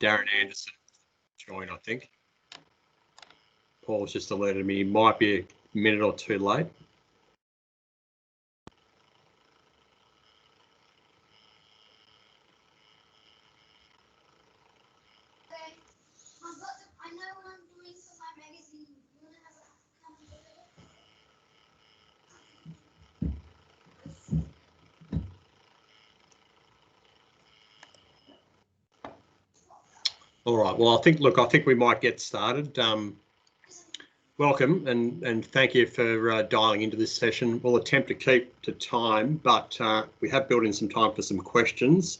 Darren Anderson join, I think. Paul's just alerted me he might be a minute or two late. All right, well, I think we might get started. Welcome and thank you for dialing into this session. We'll attempt to keep to time, but we have built in some time for some questions.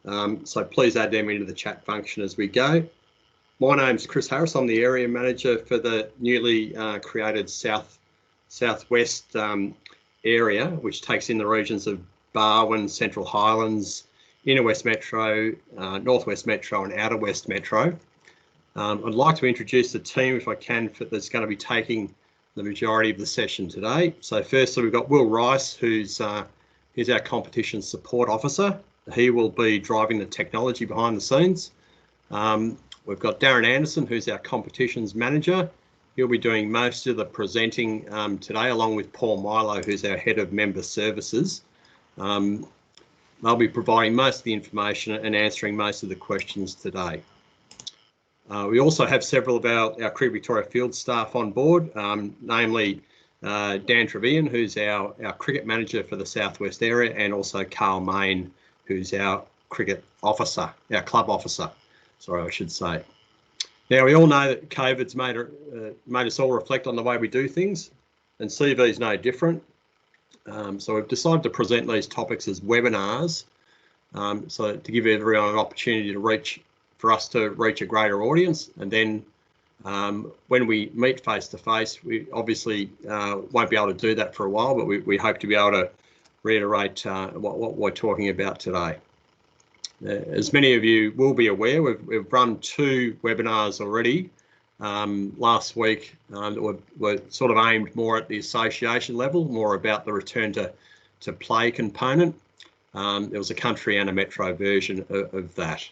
So please add them into the chat function as we go. My name's Chris Harris. I'm the area manager for the newly created southwest area, which takes in the regions of Barwon, Central Highlands, Inner West Metro, Northwest Metro and Outer West Metro. I'd like to introduce the team, if I can, that's going to be taking the majority of the session today. So firstly, we've got Will Rice, who's our competition support officer. He will be driving the technology behind the scenes. We've got Darren Anderson, who's our competitions manager. He'll be doing most of the presenting today, along with Paul Milo, who's our head of member services. They'll be providing most of the information and answering most of the questions today. We also have several of our Cricket Victoria field staff on board, namely Dan Trevian, who's our cricket manager for the Southwest area, and also Carl Main, who's our cricket officer, our club officer, sorry, I should say. Now, we all know that COVID's made us all reflect on the way we do things, and CV is no different. So we've decided to present these topics as webinars, so to give everyone an opportunity for us to reach a greater audience. And then when we meet face to face, we obviously won't be able to do that for a while, but we hope to be able to reiterate what we're talking about today. As many of you will be aware, we've run 2 webinars already last week that were sort of aimed more at the association level, more about the return to play component. There was a country and a metro version of that.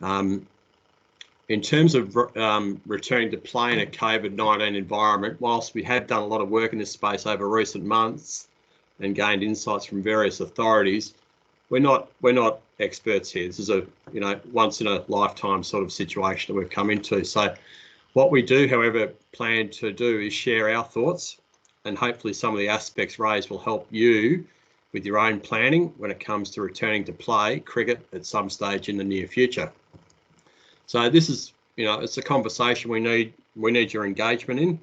In terms of returning to play in a COVID-19 environment, whilst we have done a lot of work in this space over recent months and gained insights from various authorities, we're not experts here. This is a once in a lifetime sort of situation that we've come into. So what we do, however, plan to do is share our thoughts, and hopefully some of the aspects raised will help you with your own planning when it comes to returning to play cricket at some stage in the near future. So this is, it's a conversation we need your engagement in.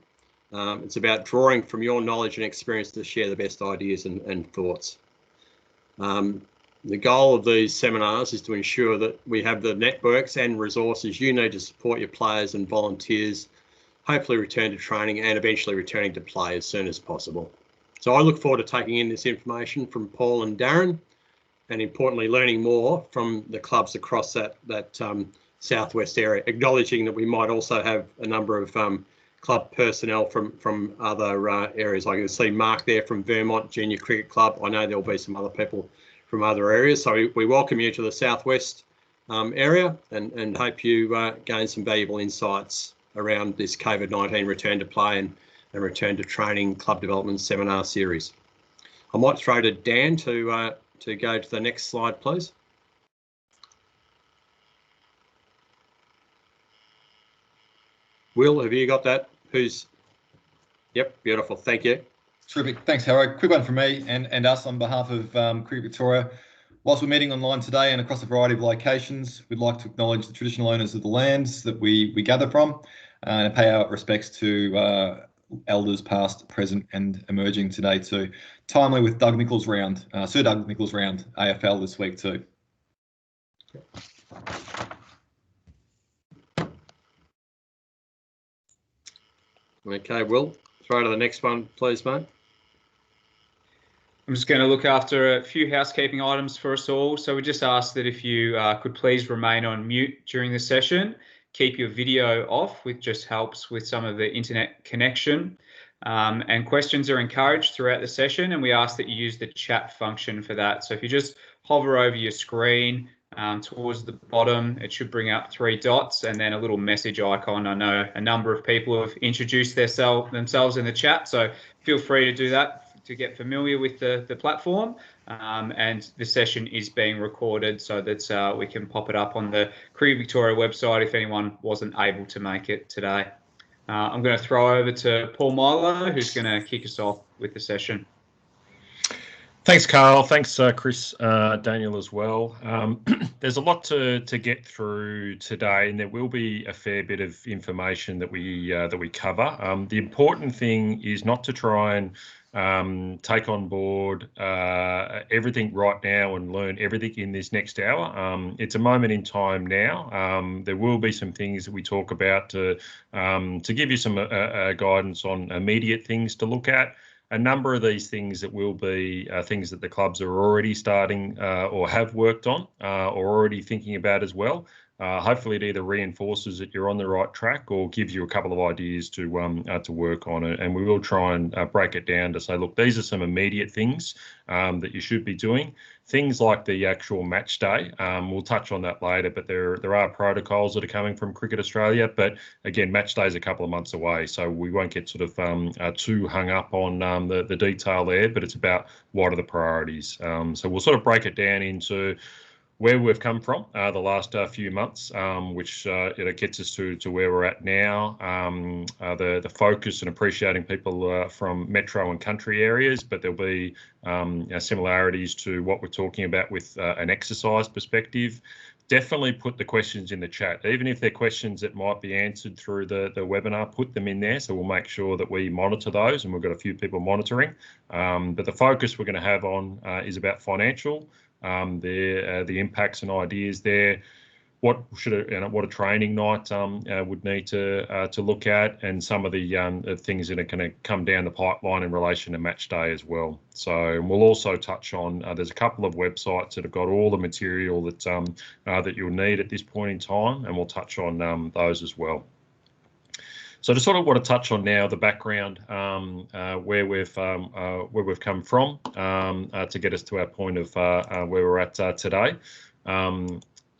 It's about drawing from your knowledge and experience to share the best ideas and thoughts. The goal of these seminars is to ensure that we have the networks and resources you need to support your players and volunteers, hopefully return to training and eventually returning to play as soon as possible. So I look forward to taking in this information from Paul and Darren, and importantly, learning more from the clubs across that southwest area, acknowledging that we might also have a number of club personnel from other areas. I can see Mark there from Vermont Junior Cricket Club. I know there'll be some other people from other areas. So we welcome you to the southwest area and hope you gain some valuable insights around this COVID-19 return to play and return to training club development seminar series. I might throw to Dan to go to the next slide, please. Will, have you got that? Yep, beautiful, thank you. Terrific, thanks Harry. Quick one from me and us on behalf of Cricket Victoria. Whilst we're meeting online today and across a variety of locations, we'd like to acknowledge the traditional owners of the lands that we gather from and pay our respects to elders past, present and emerging today too. Timely with Doug Nichols round, Sir Doug Nichols round, AFL this week too. Okay, Will, throw to the next one, please, mate. I'm just going to look after a few housekeeping items for us all. So we just ask that if you could please remain on mute during the session, keep your video off, which just helps with some of the internet connection. And questions are encouraged throughout the session, and we ask that you use the chat function for that. So if you just hover over your screen, towards the bottom, it should bring up 3 dots and then a little message icon. I know a number of people have introduced themselves in the chat, so feel free to do that to get familiar with the platform. And the session is being recorded so that we can pop it up on the Cricket Victoria website if anyone wasn't able to make it today. I'm going to throw over to Paul Milo, who's going to kick us off with the session. Thanks, Carl. Thanks, Chris, Daniel as well. There's a lot to get through today, and there will be a fair bit of information that we cover. The important thing is not to try and take on board everything right now and learn everything in this next hour. It's a moment in time now. There will be some things that we talk about to give you some guidance on immediate things to look at. A number of these things that will be things that the clubs are already starting or have worked on or already thinking about as well. Hopefully it either reinforces that you're on the right track or gives you a couple of ideas to work on it. And we will try and break it down to say, look, these are some immediate things that you should be doing. Things like the actual match day, we'll touch on that later, but there are protocols that are coming from Cricket Australia. But again, match day is a couple of months away, so we won't get sort of too hung up on the detail there, but it's about what are the priorities. So we'll sort of break it down into where we've come from the last few months, which gets us to where we're at now, the focus and appreciating people from metro and country areas, but there'll be similarities to what we're talking about with an exercise perspective. Definitely put the questions in the chat, even if they're questions that might be answered through the webinar, put them in there. So we'll make sure that we monitor those, and we've got a few people monitoring. But the focus we're going to have on is about financial, the impacts and ideas there. What a training night would need to look at, and some of the things that are going to come down the pipeline in relation to match day as well. So we'll also touch on there's a couple of websites that have got all the material that you'll need at this point in time, and we'll touch on those as well. So to sort of want to touch on now the background where we've come from to get us to our point of where we're at today.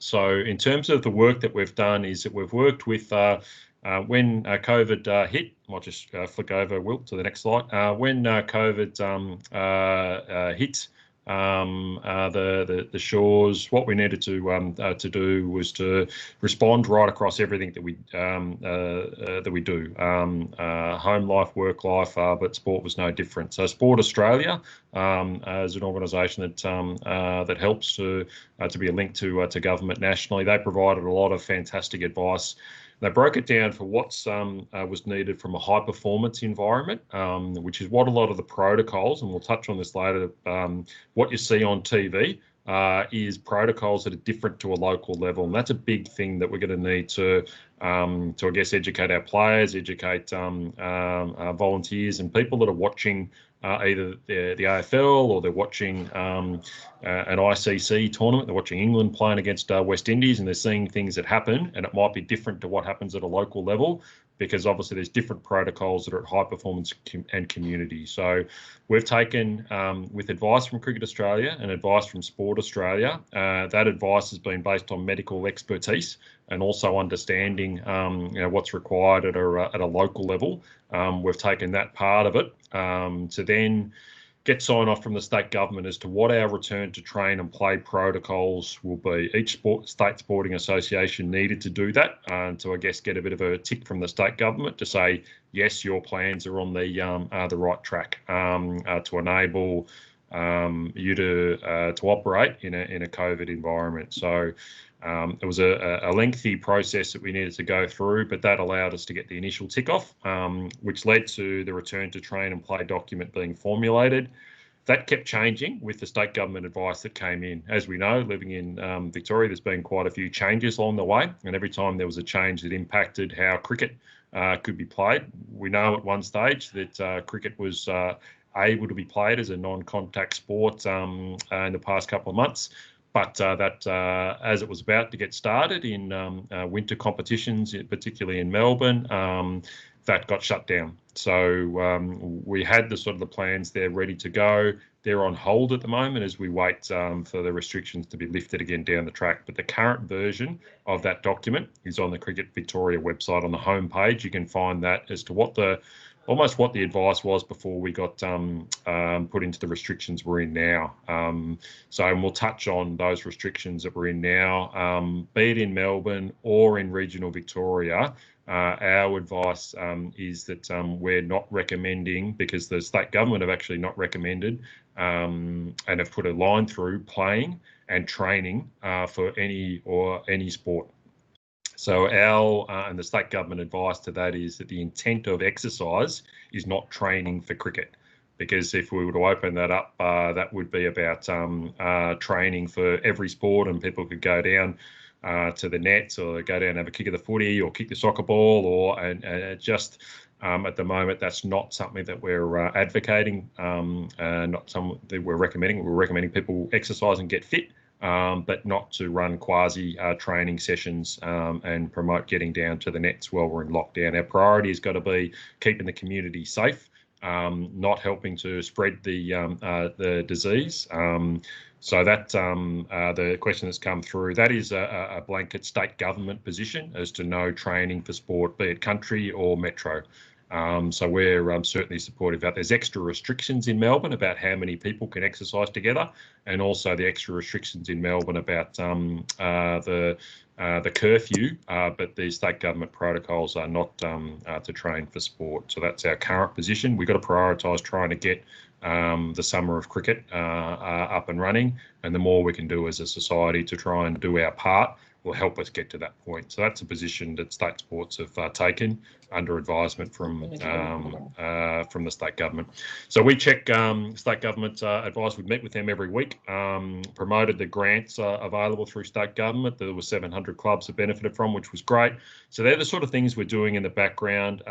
So in terms of the work that we've done is that we've worked with when COVID hit. I'll just flick over, Will, to the next slide. When COVID hit the shores, what we needed to do was to respond right across everything that we do. Home life, work life, but sport was no different. So Sport Australia, as an organisation that helps to be a link to government nationally, they provided a lot of fantastic advice. They broke it down for what was needed from a high performance environment, which is what a lot of the protocols, and we'll touch on this later, what you see on TV is protocols that are different to a local level. And that's a big thing that we're going to need to I guess, educate our players, educate volunteers and people that are watching either the AFL or they're watching an ICC tournament. They're watching England playing against West Indies, and they're seeing things that happen, and it might be different to what happens at a local level, because obviously there's different protocols that are at high performance and community. So we've taken, with advice from Cricket Australia and advice from Sport Australia, that advice has been based on medical expertise and also understanding what's required at a local level. We've taken that part of it to then get sign off from the state government as to what our return to train and play protocols will be. Each state sporting association needed to do that to, I guess, get a bit of a tick from the state government to say, yes, your plans are on the right track to enable you to operate in a COVID environment. So it was a lengthy process that we needed to go through, but that allowed us to get the initial tick off, which led to the return to train and play document being formulated. That kept changing with the state government advice that came in. As we know, living in Victoria, there's been quite a few changes along the way, and every time there was a change that impacted how cricket could be played. We know at one stage that cricket was able to be played as a non-contact sport in the past couple of months. But that as it was about to get started in winter competitions, particularly in Melbourne, that got shut down. So we had the sort of the plans there ready to go. They're on hold at the moment as we wait for the restrictions to be lifted again down the track. But the current version of that document is on the Cricket Victoria website on the homepage. You can find that as to what almost what the advice was before we got put into the restrictions we're in now. And we'll touch on those restrictions that we're in now, be it in Melbourne or in regional Victoria. Our advice is that we're not recommending, because the state government have actually not recommended and have put a line through playing and training for any sport. So and the state government advice to that is that the intent of exercise is not training for cricket, because if we were to open that up, that would be about training for every sport, and people could go down to the nets or go down and have a kick of the footy or kick the soccer ball, and just at the moment that's not something that we're advocating, not something that we're recommending. We're recommending people exercise and get fit, but not to run quasi training sessions and promote getting down to the nets while we're in lockdown. Our priority has got to be keeping the community safe, not helping to spread the disease. So that the question that's come through, that is a blanket state government position as to no training for sport, be it country or metro. So we're certainly supportive of that. There's extra restrictions in Melbourne about how many people can exercise together, and also the extra restrictions in Melbourne about the curfew, but the state government protocols are not to train for sport. So that's our current position. We've got to prioritise trying to get the summer of cricket up and running, and the more we can do as a society to try and do our part will help us get to that point. So that's a position that state sports have taken under advisement from the state government. So we check state government's advice. We meet with them every week, promoted the grants available through state government. There were 700 clubs that benefited from, which was great. So they're the sort of things we're doing in the background.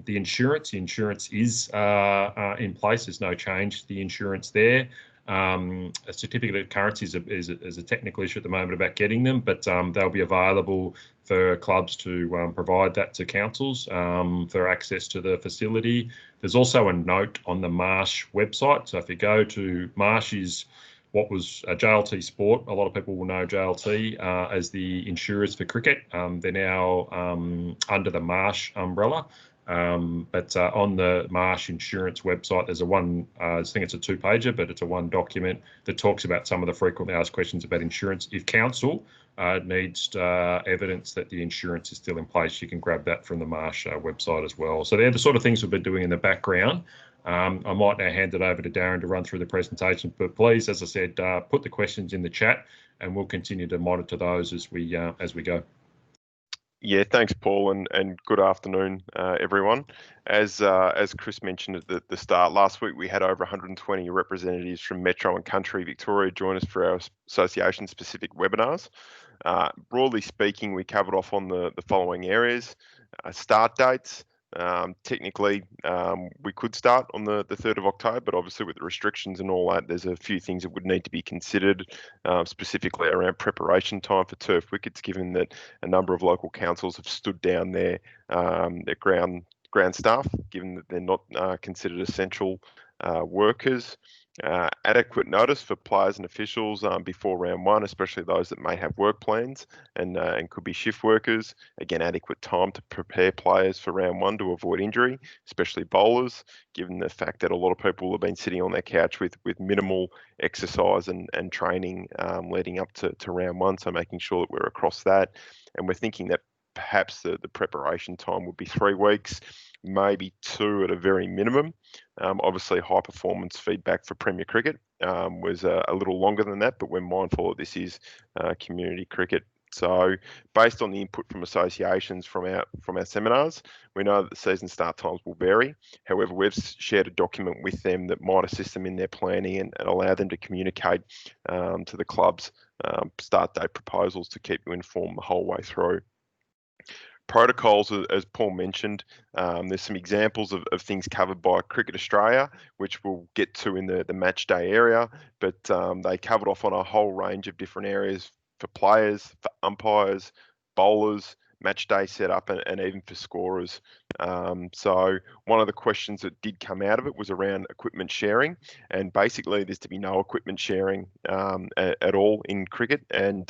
The insurance is in place. There's no change to the insurance there. A certificate of currency is a technical issue at the moment about getting them, but they'll be available for clubs to provide that to councils for access to the facility. There's also a note on the Marsh website. So if you go to Marsh, is what was a JLT Sport. A lot of people will know JLT as the insurers for cricket. They're now under the Marsh umbrella. But on the Marsh Insurance website, there's I think it's a 2-pager, but it's a one document that talks about some of the frequently asked questions about insurance. If council needs evidence that the insurance is still in place, you can grab that from the Marsh website as well. So they're the sort of things we've been doing in the background. I might now hand it over to Darren to run through the presentation, but please, as I said, put the questions in the chat, and we'll continue to monitor those as we go. Yeah, thanks, Paul, and good afternoon, everyone. As Chris mentioned at the start, last week we had over 120 representatives from Metro and Country Victoria join us for our association-specific webinars. Broadly speaking, we covered off on the following areas: start dates. Technically, we could start on the 3rd of October, but obviously with the restrictions and all that, there's a few things that would need to be considered, specifically around preparation time for turf wickets, given that a number of local councils have stood down their ground staff, given that they're not considered essential workers. Adequate notice for players and officials before round one, especially those that may have work plans and could be shift workers. Again, adequate time to prepare players for round one to avoid injury, especially bowlers, given the fact that a lot of people have been sitting on their couch with minimal exercise and training leading up to round one. So making sure that we're across that. And we're thinking that perhaps the preparation time would be 3 weeks, maybe 2 at a very minimum. Obviously, high performance feedback for Premier Cricket was a little longer than that, but we're mindful that this is community cricket. So based on the input from associations from our seminars, we know that the season start times will vary. However, we've shared a document with them that might assist them in their planning and allow them to communicate to the club's start date proposals to keep you informed the whole way through. Protocols, as Paul mentioned, there's some examples of things covered by Cricket Australia, which we'll get to in the match day area, but they covered off on a whole range of different areas for players, for umpires, bowlers, match day setup, and even for scorers. So one of the questions that did come out of it was around equipment sharing, and basically there's to be no equipment sharing at all in cricket, and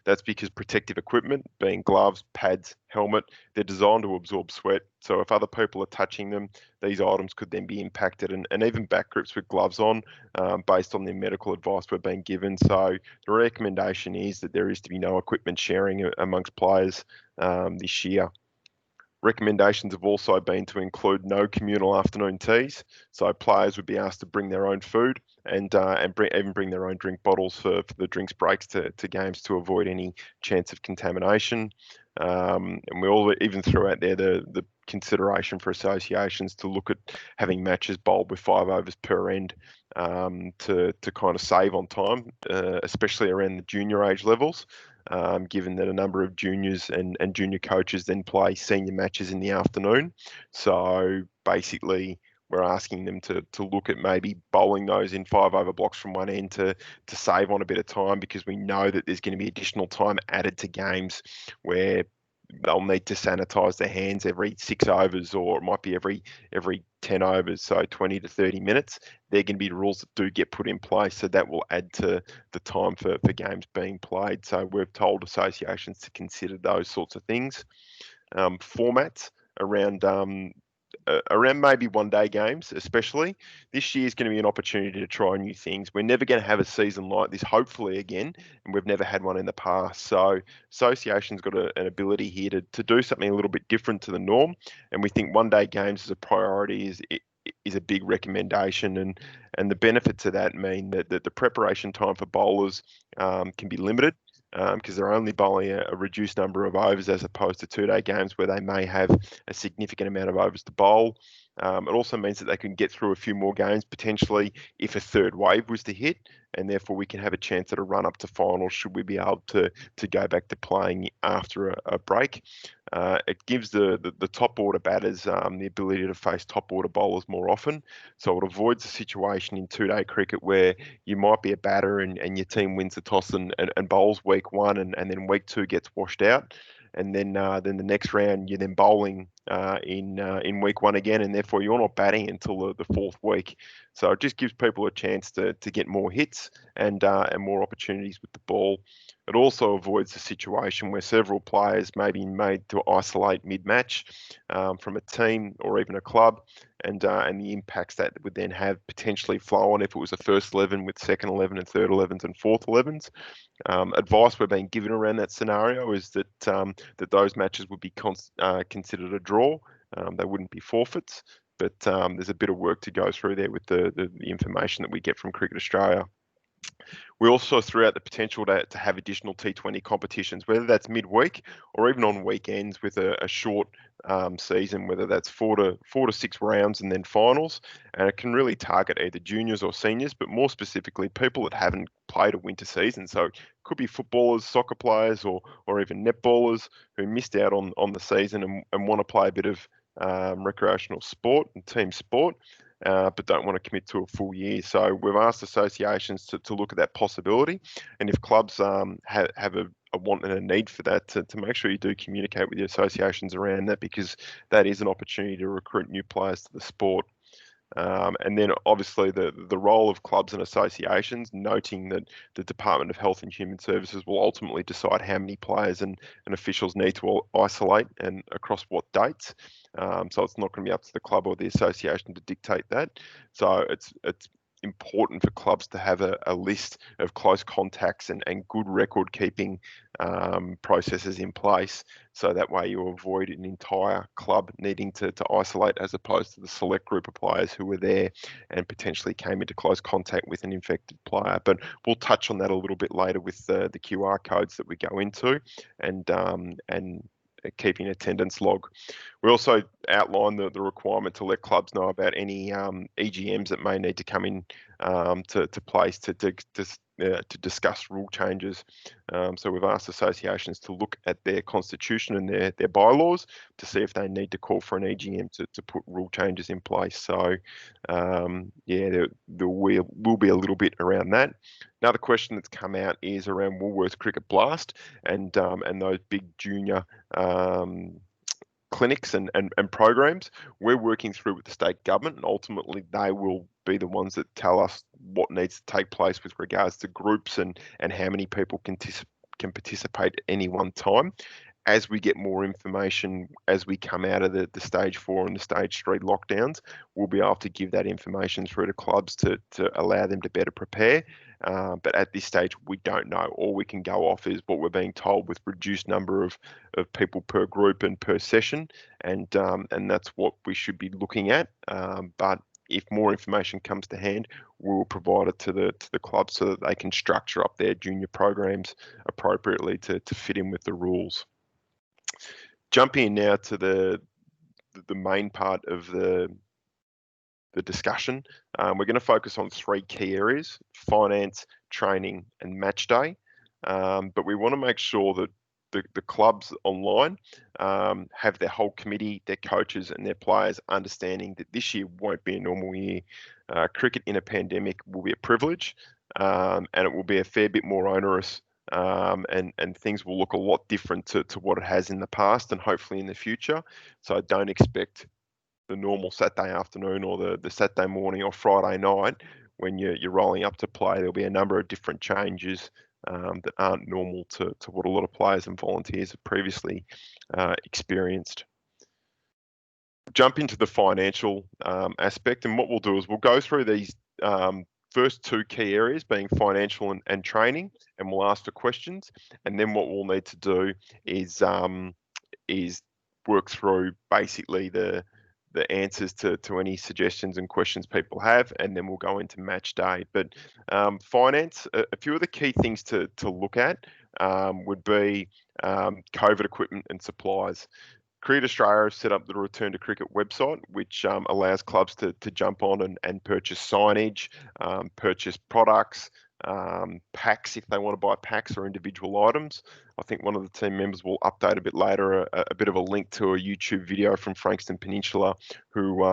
that's because protective equipment, being gloves, pads, helmet, they're designed to absorb sweat. So if other people are touching them, these items could then be impacted, and even back grips with gloves on, based on the medical advice we're being given. So the recommendation is that there is to be no equipment sharing amongst players this year. Recommendations have also been to include no communal afternoon teas, so players would be asked to bring their own food and even bring their own drink bottles for the drinks breaks to games to avoid any chance of contamination. And we all even threw out there the consideration for associations to look at having matches bowled with 5 overs per end to kind of save on time, especially around the junior age levels. Given that a number of juniors and junior coaches then play senior matches in the afternoon. So basically, we're asking them to look at maybe bowling those in 5 over blocks from one end to save on a bit of time, because we know that there's going to be additional time added to games where they'll need to sanitize their hands every 6 overs, or it might be every 10 overs, so 20 to 30 minutes. They're going to be rules that do get put in place, so that will add to the time for games being played. So we've told associations to consider those sorts of things. Formats around maybe one-day games, especially. This year is going to be an opportunity to try new things. We're never going to have a season like this, hopefully, again, and we've never had one in the past. So association's got an ability here to do something a little bit different to the norm, and we think one-day games as a priority is a big recommendation, and the benefits of that mean that the preparation time for bowlers can be limited, because they're only bowling a reduced number of overs as opposed to 2-day games where they may have a significant amount of overs to bowl. It also means that they can get through a few more games potentially if a third wave was to hit, and therefore we can have a chance at a run up to finals should we be able to go back to playing after a break. It gives the top order batters the ability to face top order bowlers more often. So it avoids a situation in 2-day cricket where you might be a batter and your team wins the toss and bowls week 1 and then week 2 gets washed out. And then the next round you're then bowling in week 1 again, and therefore you're not batting until the 4th week. So it just gives people a chance to get more hits and more opportunities with the ball. It also avoids the situation where several players may be made to isolate mid-match from a team or even a club, and the impacts that would then have potentially flow on if it was a first 11 with second 11 and third 11s and fourth 11s. Advice we're being given around that scenario is that those matches would be considered a draw. They wouldn't be forfeits, but there's a bit of work to go through there with the information that we get from Cricket Australia. We also threw out the potential to have additional T20 competitions, whether that's midweek or even on weekends with a short season, whether that's 4 to 6 rounds and then finals. And it can really target either juniors or seniors, but more specifically people that haven't played a winter season. So it could be footballers, soccer players, or even netballers who missed out on the season and want to play a bit of recreational sport and team sport. But don't want to commit to a full year. So we've asked associations to look at that possibility, and if clubs have a want and a need for that, to make sure you do communicate with the associations around that, because that is an opportunity to recruit new players to the sport. And then obviously the role of clubs and associations, noting that the Department of Health and Human Services will ultimately decide how many players and officials need to isolate and across what dates. So it's not going to be up to the club or the association to dictate that. So it's important for clubs to have a list of close contacts and good record keeping processes in place, so that way you avoid an entire club needing to isolate, as opposed to the select group of players who were there and potentially came into close contact with an infected player. But we'll touch on that a little bit later with the QR codes that we go into and keeping attendance log. We also outlined the requirement to let clubs know about any EGMs that may need to come in to place to to discuss rule changes. So we've asked associations to look at their constitution and their bylaws to see if they need to call for an EGM to put rule changes in place. So yeah, there will be a little bit around that. Another question that's come out is around Woolworths Cricket Blast and those big junior clinics and programs. We're working through with the state government, and ultimately they will be the ones that tell us what needs to take place with regards to groups and how many people can participate at any one time. As we get more information, as we come out of the stage 4 and the stage 3 lockdowns, we'll be able to give that information through to clubs to allow them to better prepare. But at this stage, we don't know. All we can go off is what we're being told with reduced number of people per group and per session, and that's what we should be looking at. But if more information comes to hand, we will provide it to the clubs so that they can structure up their junior programs appropriately to fit in with the rules. Jumping in now to the main part of the discussion, we're going to focus on 3 key areas: finance, training, and match day. But we want to make sure that the clubs online have their whole committee, their coaches, and their players understanding that this year won't be a normal year. Cricket in a pandemic will be a privilege, and it will be a fair bit more onerous. And things will look a lot different to what it has in the past and hopefully in the future. So I don't expect the normal Saturday afternoon or the Saturday morning or Friday night when you're rolling up to play. There'll be a number of different changes that aren't normal to what a lot of players and volunteers have previously experienced. Jump into the financial aspect, and what we'll do is we'll go through these first 2 key areas, being financial and training, and we'll ask for questions. And then what we'll need to do is work through basically the answers to any suggestions and questions people have, and then we'll go into match day. But finance, a few of the key things to look at would be COVID equipment and supplies. Cricket Australia has set up the Return to Cricket website, which allows clubs to jump on and purchase signage, purchase products, packs if they want to buy packs or individual items. I think one of the team members will update a bit later a bit of a link to a YouTube video from Frankston Peninsula who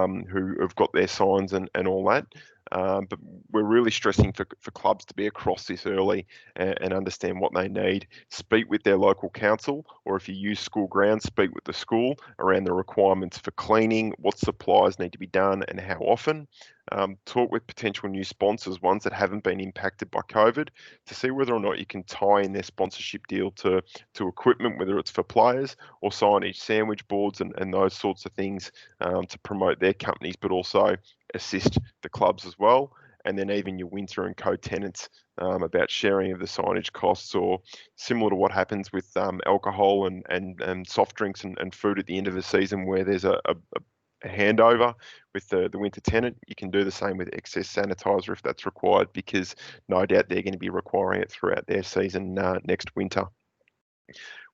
have got their signs and all that. But we're really stressing for clubs to be across this early and understand what they need. Speak with their local council, or if you use school grounds, speak with the school around the requirements for cleaning, what supplies need to be done and how often. Talk with potential new sponsors, ones that haven't been impacted by COVID, to see whether or not you can tie in their sponsorship deal to equipment, whether it's for players or signage, sandwich boards and those sorts of things to promote their companies, but also assist the clubs as well. And then even your winter and co-tenants about sharing of the signage costs, or similar to what happens with alcohol and soft drinks and food at the end of the season, where there's a handover with the winter tenant. You can do the same with excess sanitizer if that's required, because no doubt they're going to be requiring it throughout their season next winter.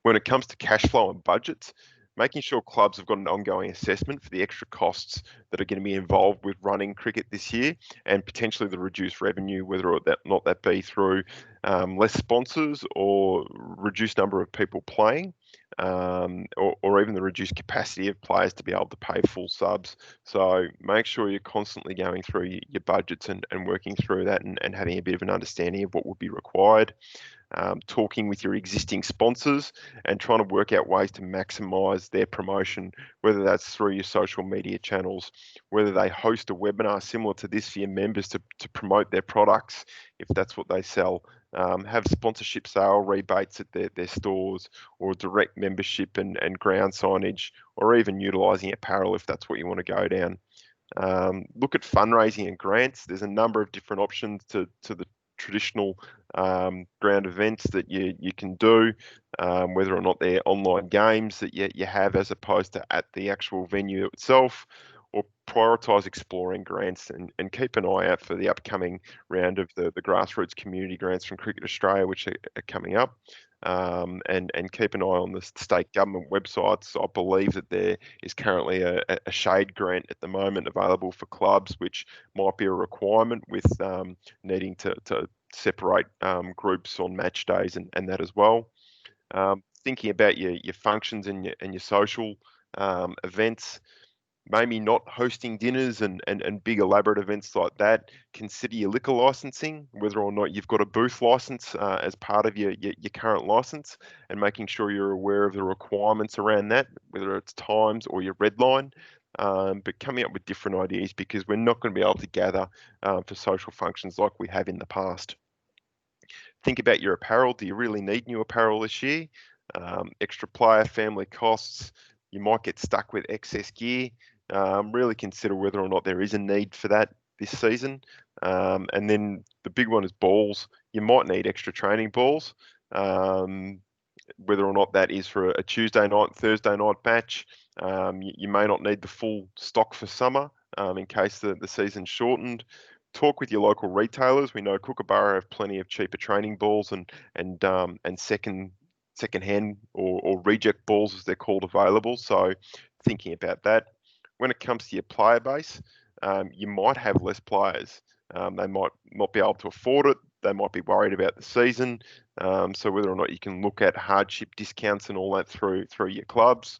When it comes to cash flow and budgets, making sure clubs have got an ongoing assessment for the extra costs that are going to be involved with running cricket this year, and potentially the reduced revenue, whether or not that be through less sponsors or reduced number of people playing, or even the reduced capacity of players to be able to pay full subs. So make sure you're constantly going through your budgets and working through that and having a bit of an understanding of what would be required. Talking with your existing sponsors and trying to work out ways to maximise their promotion, whether that's through your social media channels, whether they host a webinar similar to this for your members to promote their products, if that's what they sell, have sponsorship sale rebates at their stores, or direct membership and ground signage, or even utilising apparel if that's what you want to go down. Look at fundraising and grants. There's a number of different options to the traditional ground events that you can do, whether or not they're online games that you have as opposed to at the actual venue itself, or prioritise exploring grants and keep an eye out for the upcoming round of the grassroots community grants from Cricket Australia, which are coming up. And keep an eye on the state government websites. I believe that there is currently a shade grant at the moment available for clubs, which might be a requirement with needing to separate groups on match days and that as well. Thinking about your functions and your social events, maybe not hosting dinners and big elaborate events like that. Consider your liquor licensing, whether or not you've got a booth license as part of your current license, and making sure you're aware of the requirements around that, whether it's times or your red line. But coming up with different ideas, because we're not going to be able to gather for social functions like we have in the past. Think about your apparel. Do you really need new apparel this year? Extra player, family costs. You might get stuck with excess gear. Really consider whether or not there is a need for that this season. And then the big one is balls. You might need extra training balls, whether or not that is for a Tuesday night, Thursday night match. You may not need the full stock for summer in case the season's shortened. Talk with your local retailers. We know Kookaburra have plenty of cheaper training balls and second-hand or reject balls, as they're called, available. So thinking about that. When it comes to your player base, you might have less players. They might not be able to afford it. They might be worried about the season. So whether or not you can look at hardship discounts and all that through your clubs.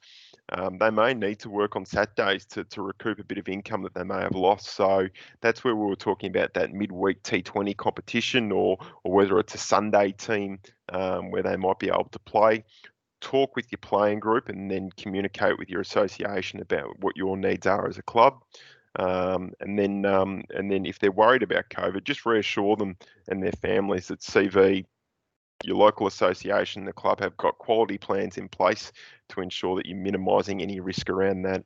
They may need to work on Saturdays to recoup a bit of income that they may have lost. So that's where we were talking about that midweek T20 competition, or whether it's a Sunday team where they might be able to play. Talk with your playing group and then communicate with your association about what your needs are as a club. And then if they're worried about COVID, just reassure them and their families that CV, your local association, the club have got quality plans in place to ensure that you're minimising any risk around that.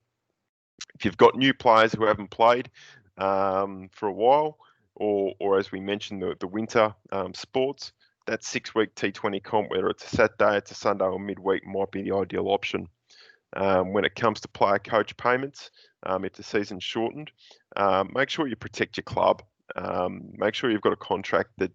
If you've got new players who haven't played for a while, or as we mentioned, the winter sports, that 6-week T20 comp, whether it's a Saturday, it's a Sunday or midweek, might be the ideal option. When it comes to player coach payments, if the season's shortened, make sure you protect your club. Make sure you've got a contract that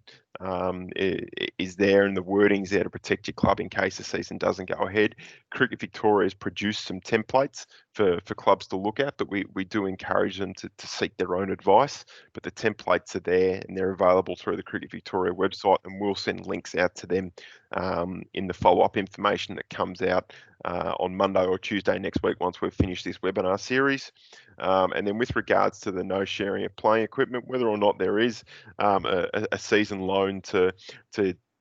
is there and the wording's there to protect your club in case the season doesn't go ahead. Cricket Victoria has produced some templates for clubs to look at, but we do encourage them to seek their own advice. But the templates are there and they're available through the Cricket Victoria website, and we'll send links out to them in the follow-up information that comes out on Monday or Tuesday next week once we've finished this webinar series. And then with regards to the no sharing of playing equipment, whether or not there is a season loan to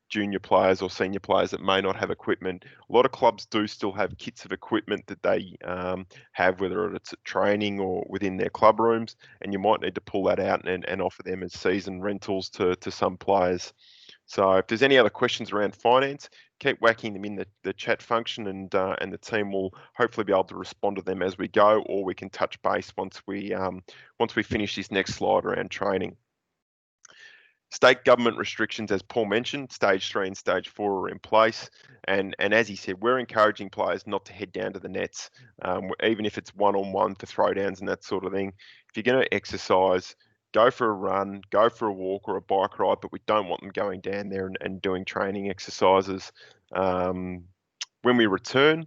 junior players or senior players that may not have equipment, a lot of clubs do still have kits of equipment that they have, whether it's at training or within their club rooms, and you might need to pull that out and offer them as season rentals to some players. So if there's any other questions around finance, keep whacking them in the chat function, and the team will hopefully be able to respond to them as we go, or we can touch base once we finish this next slide around training. State government restrictions, as Paul mentioned, stage 3 and stage 4 are in place. And as he said, we're encouraging players not to head down to the nets, even if it's one-on-one for throwdowns and that sort of thing. If you're going to exercise, go for a run, go for a walk or a bike ride, but we don't want them going down there and doing training exercises. When we return,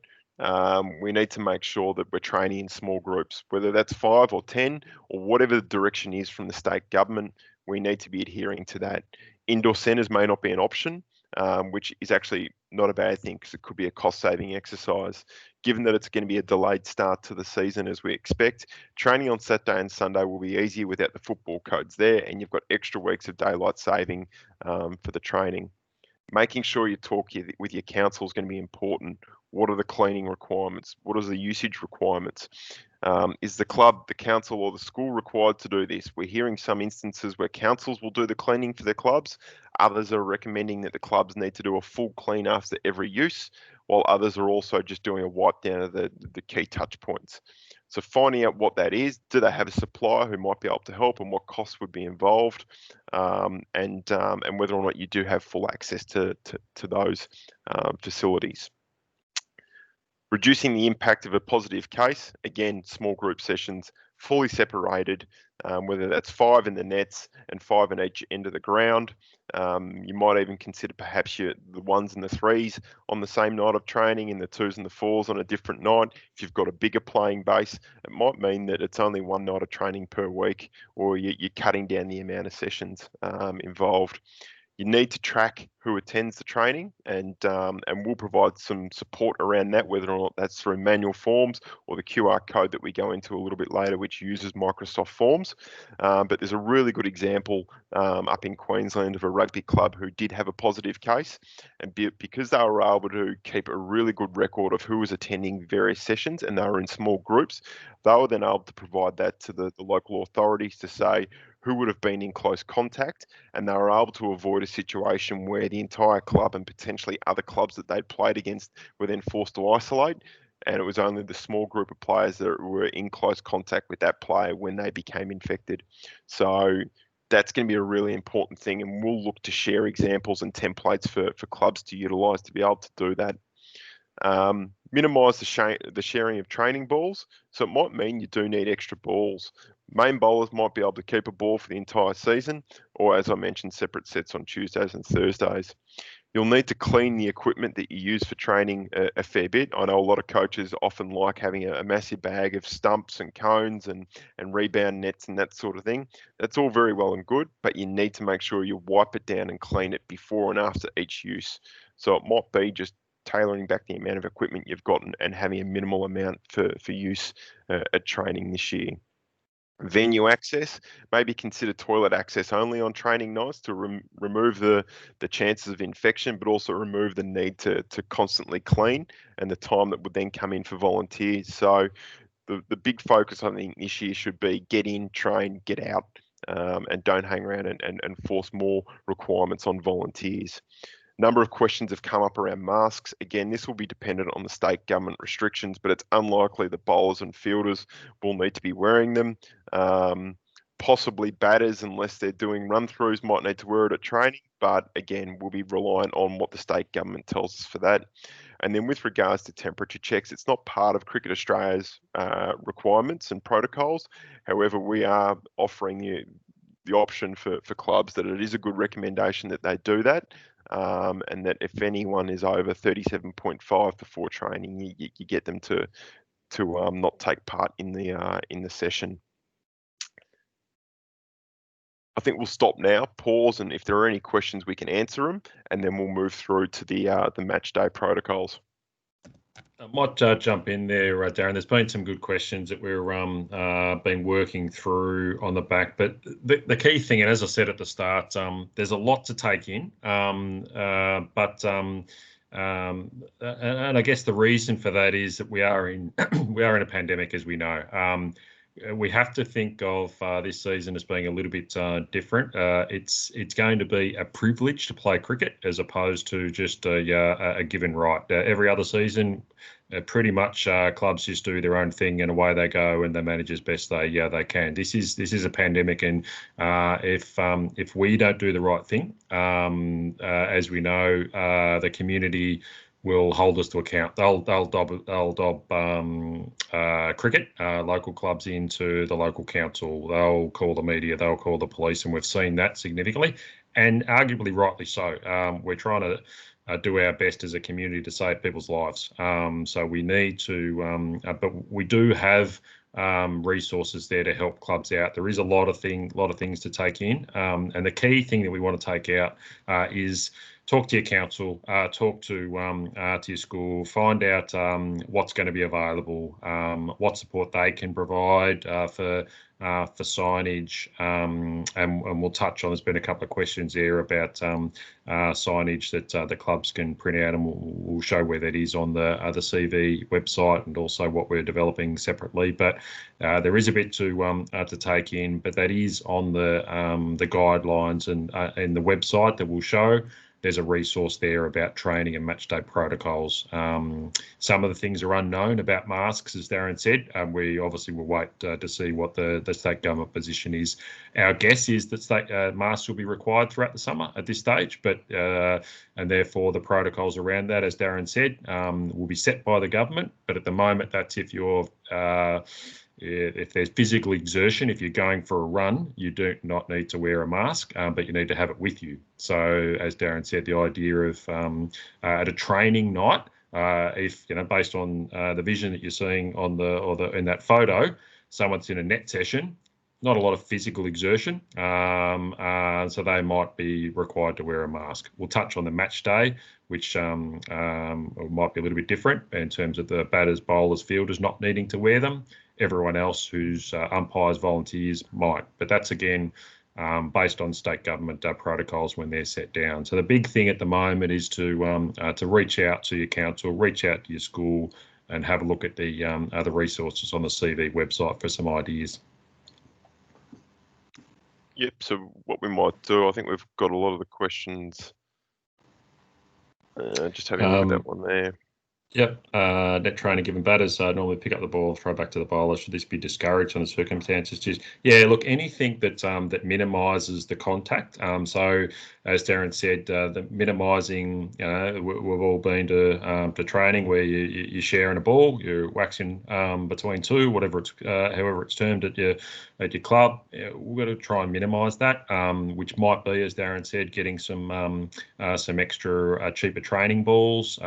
we need to make sure that we're training in small groups, whether that's 5 or 10 or whatever the direction is from the state government. We need to be adhering to that. Indoor centres may not be an option, which is actually not a bad thing because it could be a cost-saving exercise. Given that it's going to be a delayed start to the season as we expect, training on Saturday and Sunday will be easier without the football codes there, and you've got extra weeks of daylight saving for the training. Making sure you talk with your council is going to be important. What are the cleaning requirements? What are the usage requirements? Is the club, the council or the school required to do this? We're hearing some instances where councils will do the cleaning for their clubs. Others are recommending that the clubs need to do a full clean after every use, while others are also just doing a wipe down of the key touch points. So finding out what that is, do they have a supplier who might be able to help, and what costs would be involved, and whether or not you do have full access to those facilities. Reducing the impact of a positive case, again, small group sessions, fully separated, whether that's 5 in the nets and 5 in each end of the ground. You might even consider perhaps the 1s and the 3s on the same night of training and the 2s and the 4s on a different night. If you've got a bigger playing base, it might mean that it's only 1 night of training per week, or you're cutting down the amount of sessions involved. You need to track who attends the training, and we'll provide some support around that, whether or not that's through manual forms or the QR code that we go into a little bit later, which uses Microsoft Forms. But there's a really good example up in Queensland of a rugby club who did have a positive case, and because they were able to keep a really good record of who was attending various sessions, and they were in small groups, they were then able to provide that to the local authorities to say who would have been in close contact, and they were able to avoid a situation where the entire club and potentially other clubs that they'd played against were then forced to isolate, and it was only the small group of players that were in close contact with that player when they became infected. So that's going to be a really important thing, and we'll look to share examples and templates for clubs to utilise to be able to do that. Minimise the sharing of training balls. So it might mean you do need extra balls. Main bowlers might be able to keep a ball for the entire season, or as I mentioned, separate sets on Tuesdays and Thursdays. You'll need to clean the equipment that you use for training a fair bit. I know a lot of coaches often like having a massive bag of stumps and cones and rebound nets and that sort of thing. That's all very well and good, but you need to make sure you wipe it down and clean it before and after each use. So it might be just tailoring back the amount of equipment you've got and having a minimal amount for use at training this year. Venue access, maybe consider toilet access only on training nights to remove the chances of infection, but also remove the need to constantly clean and the time that would then come in for volunteers. So the big focus I think this year should be get in, train, get out, and don't hang around and force more requirements on volunteers. Number of questions have come up around masks. Again, this will be dependent on the state government restrictions, but it's unlikely that bowlers and fielders will need to be wearing them. Possibly batters, unless they're doing run-throughs, might need to wear it at training, but again, we'll be reliant on what the state government tells us for that. And then with regards to temperature checks, it's not part of Cricket Australia's requirements and protocols. However, we are offering the option for clubs that it is a good recommendation that they do that. And that if anyone is over 37.5 before training, you get them to not take part in the session. I think we'll stop now, pause, and if there are any questions, we can answer them, and then we'll move through to the match day protocols. I might jump in there, Darren. There's been some good questions that we're been working through on the back, but the key thing, and as I said at the start, there's a lot to take in, and I guess the reason for that is that we are in a pandemic, as we know. We have to think of this season as being a little bit different. It's going to be a privilege to play cricket as opposed to just a given right. Every other season, pretty much clubs just do their own thing and away they go and they manage as best they can. This is a pandemic, and if we don't do the right thing, as we know, the community will hold us to account. They'll dob cricket, local clubs into the local council. They'll call the media, they'll call the police, and we've seen that significantly, and arguably rightly so. We're trying to do our best as a community to save people's lives. So we need to, but we do have resources there to help clubs out. There is a lot of things to take in, and the key thing that we want to take out is talk to your council, talk to your school, find out what's going to be available, what support they can provide for signage, and we'll touch on. There's been a couple of questions there about signage that the clubs can print out, and we'll show where that is on the CV website, and also what we're developing separately. But there is a bit to take in, but that is on the guidelines and the website that we'll show. There's a resource there about training and match day protocols. Some of the things are unknown about masks, as Darren said. We obviously will wait to see what the state government position is. Our guess is that masks will be required throughout the summer at this stage, but and therefore the protocols around that, as Darren said, will be set by the government. But at the moment, that's if you're if there's physical exertion, if you're going for a run, you do not need to wear a mask, but you need to have it with you. So, as Darren said, the idea of at a training night, if based on the vision that you're seeing on in that photo, someone's in a net session, not a lot of physical exertion, so they might be required to wear a mask. We'll touch on the match day, which might be a little bit different in terms of the batters, bowlers, fielders not needing to wear them. Everyone else who's umpires, volunteers might, but that's again based on state government protocols when they're set down. So the big thing at the moment is to reach out to your council, reach out to your school, and have a look at the other resources on the CV website for some ideas. Yep, so what we might do, I think we've got a lot of the questions. Just having a look at that one there. Yep, net trainer given batters normally pick up the ball, throw back to the bowler. Should this be discouraged under circumstances? Yeah, look, anything that that minimises the contact. So as Darren said, the minimising. We've all been to training where you're sharing a ball, you're waxing between two, whatever it's however it's termed at your club. We've got to try and minimise that, which might be, as Darren said, getting some extra cheaper training balls.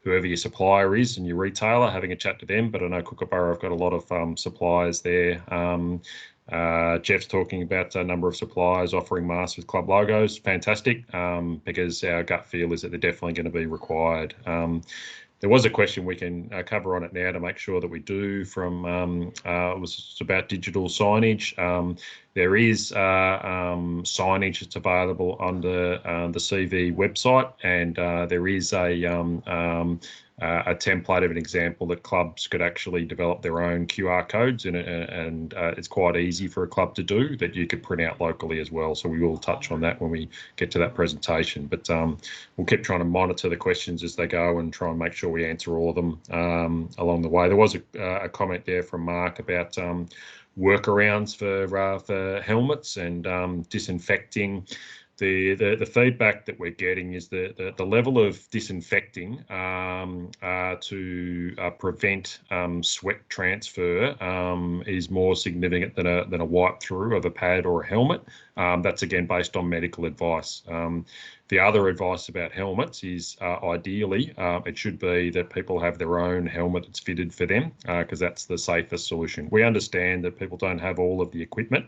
Whoever your supplier is and your retailer, having a chat to them. But I know Kookaburra have got a lot of suppliers there. Jeff's talking about a number of suppliers offering masks with club logos. Fantastic, because our gut feel is that they're definitely going to be required. There was a question we can cover on it now to make sure that we do from, it was about digital signage. There is signage that's available on the CV website, and there is a template of an example that clubs could actually develop their own QR codes, and it's quite easy for a club to do that you could print out locally as well. So we will touch on that when we get to that presentation. But we'll keep trying to monitor the questions as they go and try and make sure we answer all of them along the way. There was a comment there from Mark about workarounds for helmets and disinfecting. The feedback that we're getting is the level of disinfecting to prevent sweat transfer is more significant than a wipe through of a pad or a helmet. That's again based on medical advice. The other advice about helmets is ideally it should be that people have their own helmet that's fitted for them, because that's the safest solution. We understand that people don't have all of the equipment,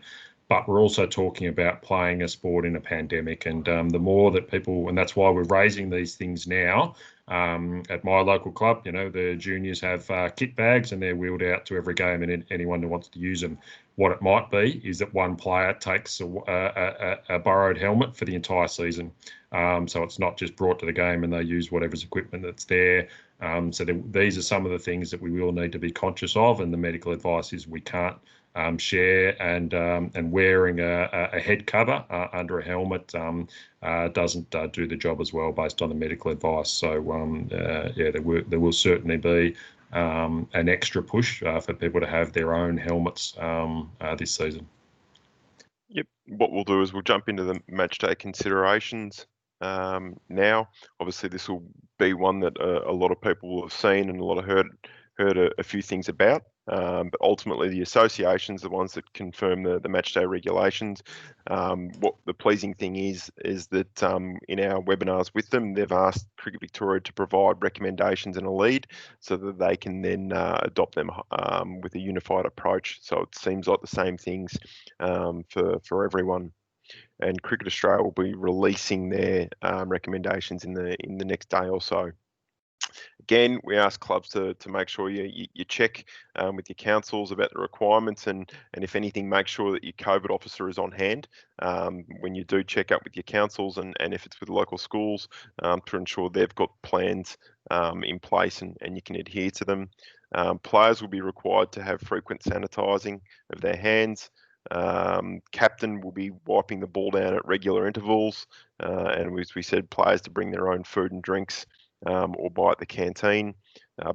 but we're also talking about playing a sport in a pandemic, and the more that people, and that's why we're raising these things now. At my local club, the juniors have kit bags and they're wheeled out to every game, and anyone who wants to use them. What it might be is that one player takes a borrowed helmet for the entire season. So it's not just brought to the game and they use whatever's equipment that's there. So these are some of the things that we will need to be conscious of, and the medical advice is we can't share, and wearing a head cover under a helmet doesn't do the job as well based on the medical advice. So there will certainly be an extra push for people to have their own helmets this season. Yep. What we'll do is we'll jump into the match day considerations now. Obviously, this will be one that a lot of people will have seen and a lot of heard a few things about. But ultimately, the associations are the ones that confirm the match day regulations. What the pleasing thing is that in our webinars with them, they've asked Cricket Victoria to provide recommendations and a lead so that they can then adopt them with a unified approach. So it seems like the same things for everyone. And Cricket Australia will be releasing their recommendations in the next day or so. Again, we ask clubs to make sure you check with your councils about the requirements, and if anything, make sure that your COVID officer is on hand when you do check up with your councils, and if it's with local schools, to ensure they've got plans in place and you can adhere to them. Players will be required to have frequent sanitising of their hands. Captain will be wiping the ball down at regular intervals, and as we said, players to bring their own food and drinks or buy at the canteen.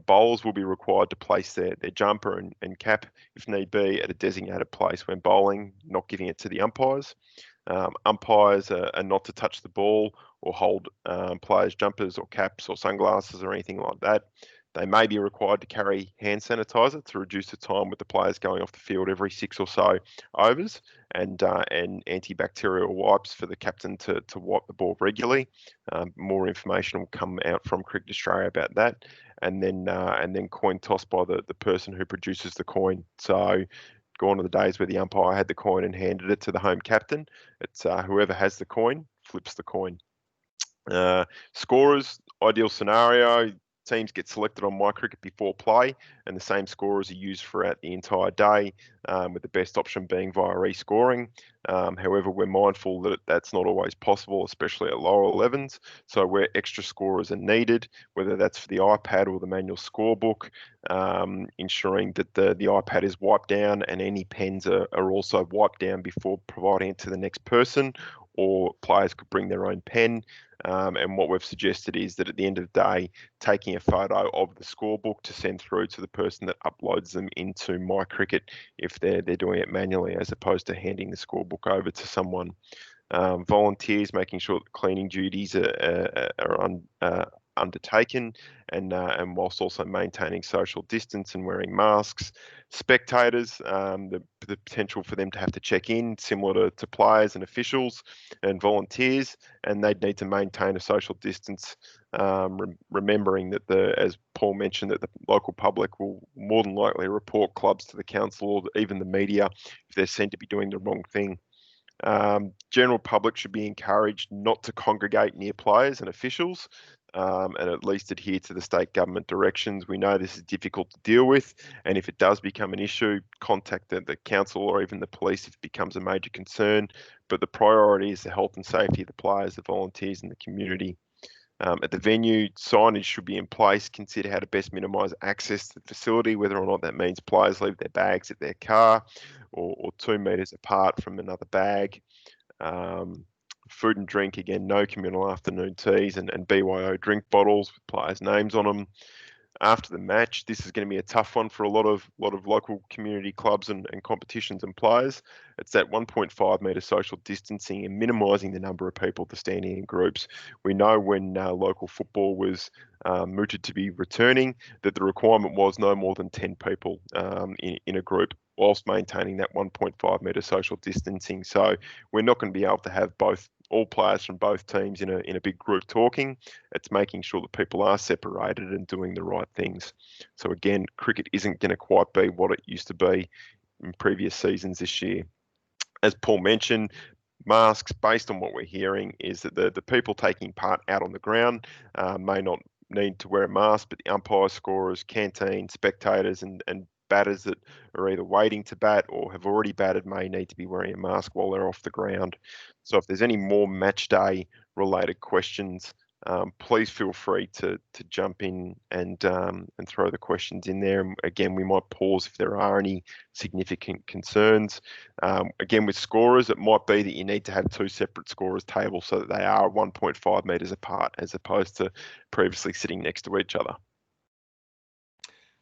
Bowlers will be required to place their jumper and cap, if need be, at a designated place when bowling, not giving it to the umpires. Umpires are not to touch the ball or hold players' jumpers or caps or sunglasses or anything like that. They may be required to carry hand sanitizer to reduce the time with the players going off the field every 6 or so overs, and antibacterial wipes for the captain to wipe the ball regularly. More information will come out from Cricket Australia about that, and then coin toss by the person who produces the coin. So gone are the days where the umpire had the coin and handed it to the home captain. It's whoever has the coin flips the coin. Scorers, ideal scenario, teams get selected on MyCricket before play, and the same scorers are used throughout the entire day, with the best option being via rescoring. However, we're mindful that that's not always possible, especially at lower 11s. So where extra scorers are needed, whether that's for the iPad or the manual scorebook, ensuring that the iPad is wiped down and any pens are also wiped down before providing it to the next person, or players could bring their own pen. And what we've suggested is that at the end of the day, taking a photo of the scorebook to send through to the person that uploads them into MyCricket if they're doing it manually, as opposed to handing the scorebook over to someone. Volunteers, making sure that cleaning duties are undertaken, and whilst also maintaining social distance and wearing masks. Spectators, the potential for them to have to check in, similar to players and officials, and volunteers, and they'd need to maintain a social distance, remembering that as Paul mentioned, that the local public will more than likely report clubs to the council or even the media if they're seen to be doing the wrong thing. General public should be encouraged not to congregate near players and officials, and at least adhere to the state government directions. We know this is difficult to deal with, and if it does become an issue, contact the council or even the police if it becomes a major concern. But the priority is the health and safety of the players, the volunteers and the community. At the venue, signage should be in place. Consider how to best minimise access to the facility, whether or not that means players leave their bags at their car or 2 metres apart from another bag. Food and drink, again, no communal afternoon teas and BYO drink bottles with players' names on them. After the match, this is going to be a tough one for a lot of local community clubs and competitions and players. It's that 1.5 metre social distancing and minimising the number of people to standing in groups. We know when local football was mooted to be returning that the requirement was no more than 10 people in a group, whilst maintaining that 1.5 metre social distancing. So we're not going to be able to have all players from both teams in a big group talking. It's making sure that people are separated and doing the right things. So again, cricket isn't going to quite be what it used to be in previous seasons this year. As Paul mentioned, masks, based on what we're hearing, is that the people taking part out on the ground may not need to wear a mask, but the umpires, scorers, canteen, spectators and batters that are either waiting to bat or have already batted may need to be wearing a mask while they're off the ground. So if there's any more match day related questions, please feel free to jump in and throw the questions in there. And again, we might pause if there are any significant concerns. Again, with scorers, it might be that you need to have 2 separate scorers tables so that they are 1.5 metres apart, as opposed to previously sitting next to each other.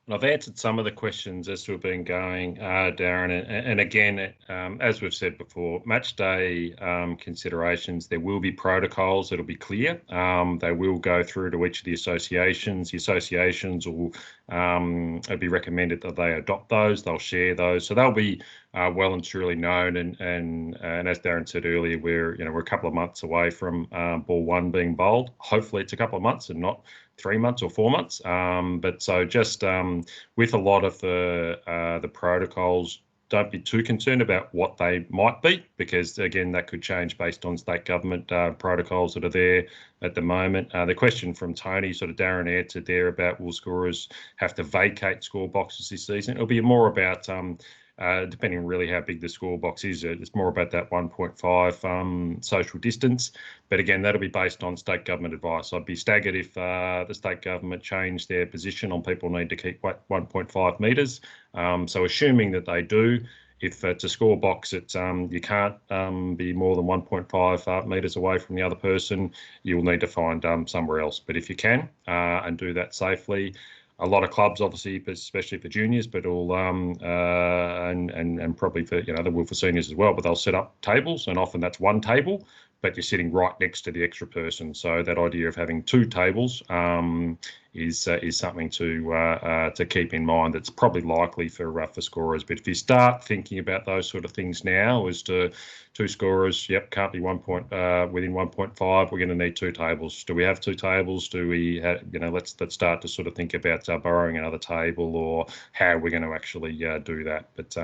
I've answered some of the questions as we've been going, Darren, and again, as we've said before, match day considerations, there will be protocols that'll be clear. They will go through to each of the associations. The associations will it'll be recommended that they adopt those, they'll share those. So they'll be well and truly known, and as Darren said earlier, we're a couple of months away from ball 1 being bowled. Hopefully it's a couple of months and not 3 months or 4 months. But so just with a lot of the protocols, don't be too concerned about what they might be, because again, that could change based on state government protocols that are there at the moment. The question from Tony, sort of Darren answered there about will scorers have to vacate score boxes this season? It'll be more about depending really how big the score box is, it's more about that 1.5 social distance. But again, that'll be based on state government advice. I'd be staggered if the state government changed their position on people need to keep 1.5 metres. So assuming that they do, if it's a score box, it's you can't be more than 1.5 metres away from the other person, you'll need to find somewhere else. But if you can and do that safely, a lot of clubs, obviously, especially for juniors, but all and probably for they will for seniors as well. But they'll set up tables, and often that's one table. but you're sitting right next to the extra person. So that idea of having 2 tables is something to keep in mind. That's probably likely for scorers. But if you start thinking about those sort of things now, as to 2 scorers, yep, can't be within 1.5. We're going to need 2 tables. Do we have 2 tables? Do we have, let's start to sort of think about borrowing another table, or how we're going to actually do that. But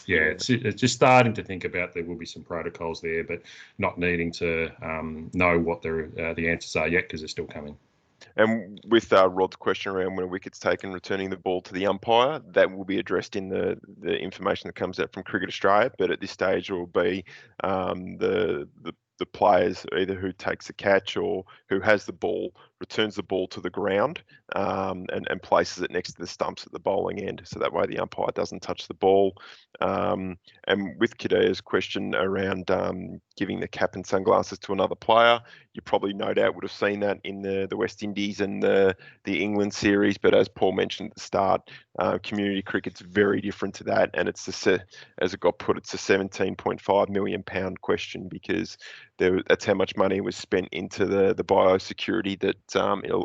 it's just starting to think about, there will be some protocols there, but not needing to know what the answers are yet, because they're still coming. And with Rod's question around when a wicket's taken, returning the ball to the umpire, that will be addressed in the information that comes out from Cricket Australia. But at this stage, it will be the players, either who takes the catch or who has the ball, returns the ball to the ground and places it next to the stumps at the bowling end. So that way the umpire doesn't touch the ball. And with Kadea's question around giving the cap and sunglasses to another player, you probably no doubt would have seen that in the West Indies and the England series. But as Paul mentioned at the start, community cricket's very different to that. And it's, as it got put, it's a £17.5 million question, because that's how much money was spent into the biosecurity that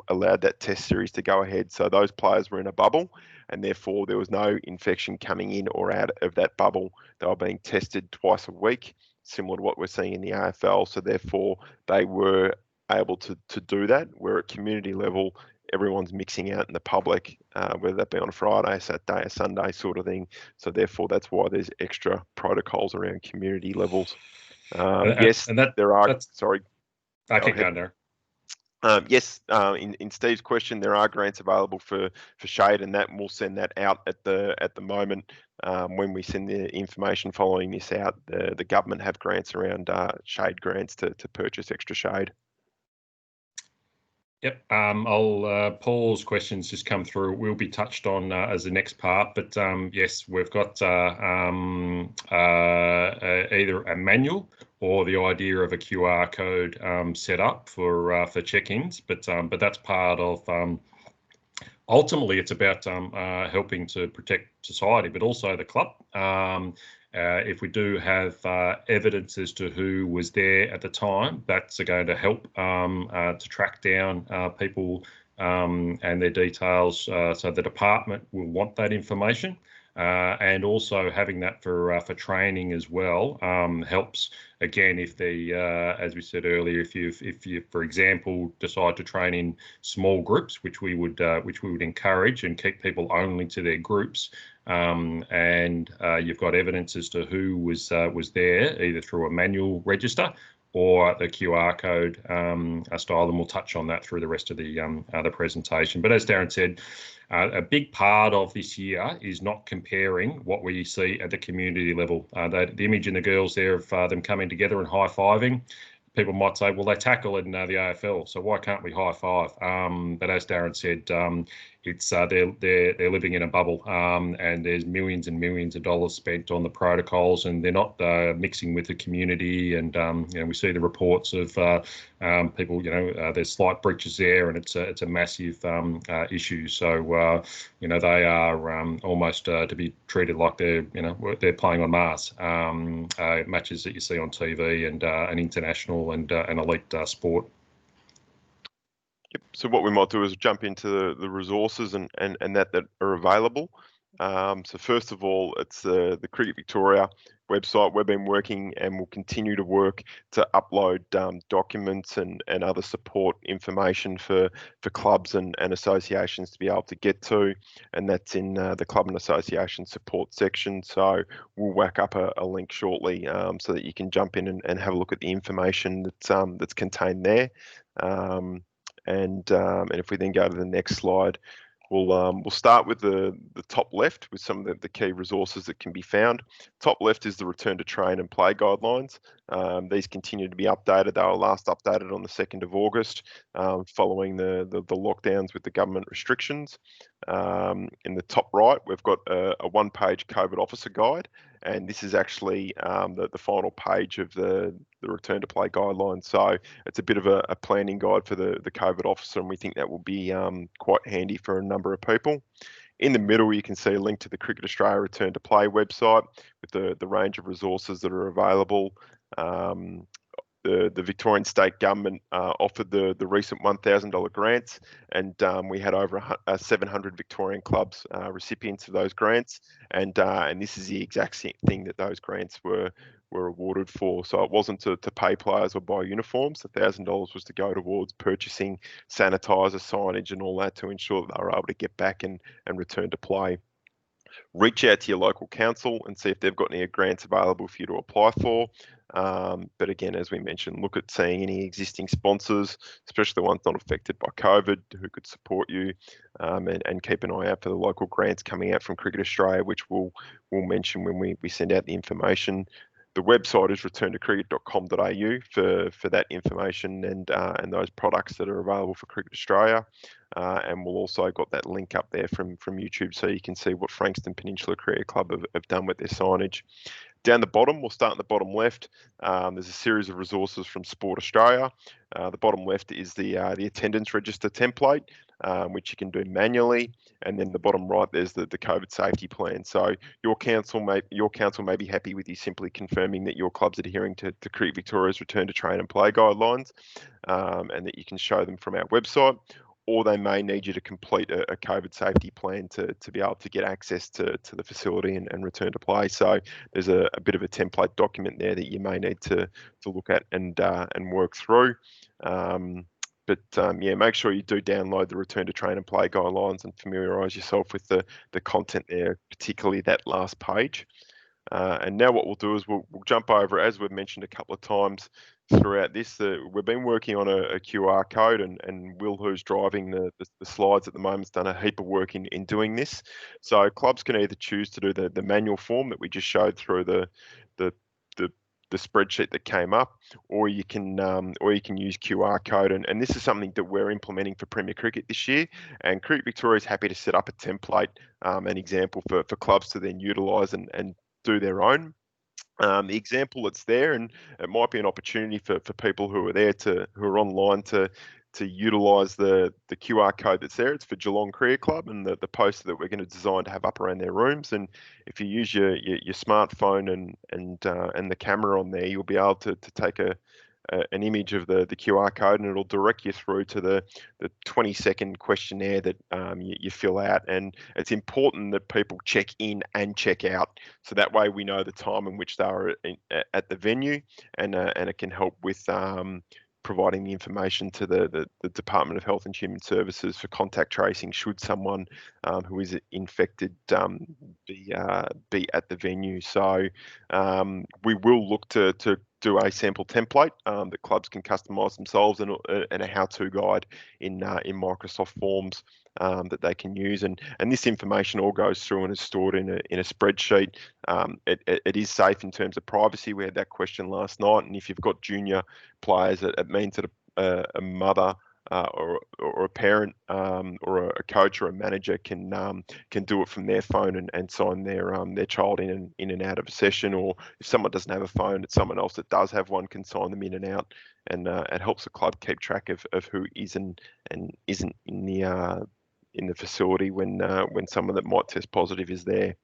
allowed that test series to go ahead. So those players were in a bubble, and therefore there was no infection coming in or out of that bubble. They were being tested twice a week, similar to what we're seeing in the AFL. So therefore they were able to do that, where at community level, everyone's mixing out in the public, whether that be on a Friday, Saturday, a Sunday sort of thing. So therefore that's why there's extra protocols around community levels. Yes, there are. Sorry, I keep going there. Yes, in Steve's question, there are grants available for shade, and that we'll send that out at the moment. When we send the information following this out, the government have grants around shade grants to purchase extra shade. Yep. Paul's questions just come through. Will be touched on as the next part, but yes, we've got either a manual or the idea of a QR code set up for check-ins, but that's part of. Ultimately, it's about helping to protect society, but also the club. If we do have evidence as to who was there at the time, that's going to help to track down people and their details. So the department will want that information. And also having that for training as well helps. Again, if as we said earlier, if you for example decide to train in small groups, which we would encourage, and keep people only to their groups, and you've got evidence as to who was there, either through a manual register or the QR code style, and we'll touch on that through the rest of the presentation. But as Darren said, a big part of this year is not comparing what we see at the community level. The image in the girls there of them coming together and high-fiving, people might say, well, they tackle in the AFL, so why can't we high-five? But as Darren said, it's they're living in a bubble, and there's millions and millions of dollars spent on the protocols, and they're not mixing with the community. And we see the reports of people. There's slight breaches there, and it's a massive issue. So they are almost to be treated like they're playing on Mars. Matches that you see on TV and an international and an elite sport. So what we might do is jump into the resources and that are available. So first of all, it's the Cricket Victoria website. We've been working and will continue to work to upload documents and other support information for clubs and associations to be able to get to, and that's in the club and association support section. So we'll whack up a link shortly so that you can jump in and have a look at the information that's contained there. And if we then go to the next slide, we'll start with the top left with some of the key resources that can be found. Top left is the return to train and play guidelines. These continue to be updated. They were last updated on the 2nd of August following the lockdowns with the government restrictions. In the top right, we've got a one-page COVID officer guide, and this is actually the final page of the return to play guidelines. So it's a bit of a planning guide for the COVID officer, and we think that will be quite handy for a number of people. In the middle, you can see a link to the Cricket Australia Return to Play website with the range of resources that are available. the Victorian state government offered the recent $1,000 grants, and we had over 700 Victorian clubs recipients of those grants, and this is the exact thing that those grants were awarded for. So it wasn't to pay players or buy uniforms. The $1,000 was to go towards purchasing sanitizer, signage, and all that to ensure that they were able to get back and return to play. Reach out to your local council and see if they've got any grants available for you to apply for. But again, as we mentioned, look at seeing any existing sponsors, especially the ones not affected by COVID, who could support you, and keep an eye out for the local grants coming out from Cricket Australia, which we'll mention when we send out the information. The website is returntocricket.com.au for that information and those products that are available for Cricket Australia. And we'll also got that link up there from YouTube, so you can see what Frankston Peninsula Cricket Club have done with their signage. Down the bottom, we'll start in the bottom left. There's a series of resources from Sport Australia. The bottom left is the attendance register template, which you can do manually, and then the bottom right there's the COVID safety plan. So your council may be happy with you simply confirming that your club's adhering to Cricket Victoria's return to train and play guidelines, and that you can show them from our website. Or they may need you to complete a COVID safety plan to be able to get access to the facility and return to play. So there's a bit of a template document there that you may need to look at and work through. Yeah, make sure you do download the return to train and play guidelines and familiarise yourself with the content there, particularly that last page. And now what we'll do is we'll jump over, as we've mentioned a couple of times throughout this, we've been working on a QR code, and Will, who's driving the slides at the moment, has done a heap of work in doing this. So clubs can either choose to do the manual form that we just showed through the spreadsheet that came up, or you can use QR code, and this is something that we're implementing for Premier Cricket this year, and Cricket Victoria is happy to set up a template, an example for clubs to then utilise and do their own. The example that's there, and it might be an opportunity for people who are there who are online to utilise the QR code that's there. It's for Geelong Cricket Club and the poster that we're going to design to have up around their rooms. And if you use your smartphone and the camera on there, you'll be able to take an image of the QR code, and it'll direct you through to the 20-second questionnaire that you fill out. And it's important that people check in and check out, so that way we know the time in which they are at the venue, and it can help with providing the information to the Department of Health and Human Services for contact tracing should someone who is infected be at the venue. So we will look to do a sample template that clubs can customise themselves, and a how-to guide in Microsoft Forms that they can use, and this information all goes through and is stored in a spreadsheet. It is safe in terms of privacy. We had that question last night, and if you've got junior players, it means that a mother or a parent or a coach or a manager can do it from their phone and sign their child in and out of a session. Or if someone doesn't have a phone, it's someone else that does have one can sign them in and out, and it helps the club keep track of who is and isn't in the facility when someone that might test positive is there.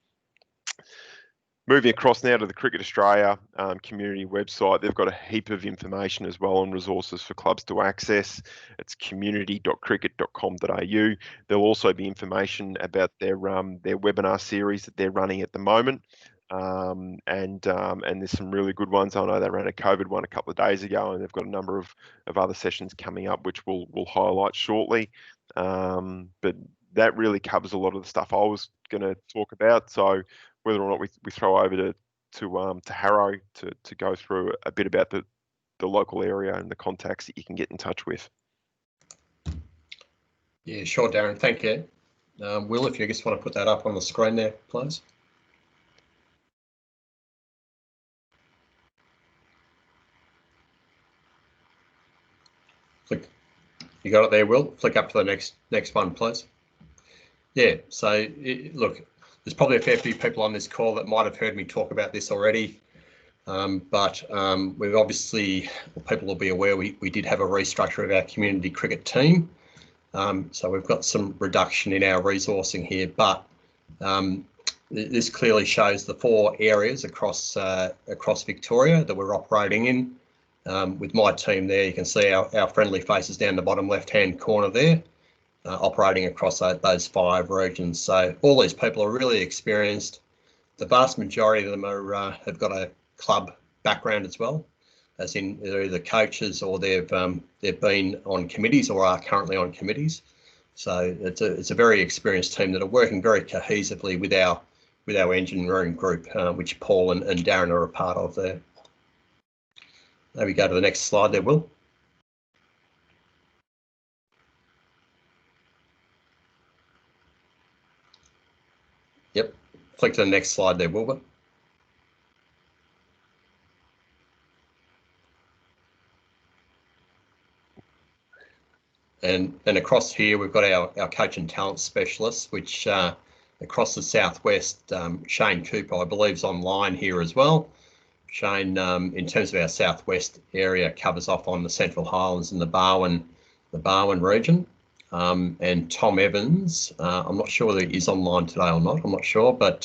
Moving across now to the Cricket Australia community website, they've got a heap of information as well and resources for clubs to access. It's community.cricket.com.au. There'll also be information about their webinar series that they're running at the moment. And there's some really good ones. I know they ran a COVID one a couple of days ago, and they've got a number of other sessions coming up, which we'll highlight shortly. But that really covers a lot of the stuff I was going to talk about. So whether or not we throw over to Harrow to go through a bit about the local area and the contacts that you can get in touch with. Yeah, sure, Darren. Thank you. Will, if you just want to put that up on the screen there, please. Flick. You got it there, Will? Flick up to the next one, please. Yeah, so look, there's probably a fair few people on this call that might have heard me talk about this already, but we've obviously, people will be aware, we did have a restructure of our community cricket team. So we've got some reduction in our resourcing here, but this clearly shows the 4 areas across Victoria that we're operating in. With my team there, you can see our friendly faces down the bottom left-hand corner there, operating across those 5 regions. So all these people are really experienced. The vast majority of them have got a club background as well, as in they're either coaches or they've been on committees or are currently on committees. So it's a very experienced team that are working very cohesively with our engine room group, which Paul and Darren are a part of there. Maybe go to the next slide there, Will. Yep, click to the next slide there, Wilbur. And then across here, we've got our coach and talent specialists, which across the southwest, Shane Cooper, I believe, is online here as well. Shane, in terms of our southwest area, covers off on the Central Highlands and the Barwon region. And Tom Evans, I'm not sure whether he's online today or not, I'm not sure, but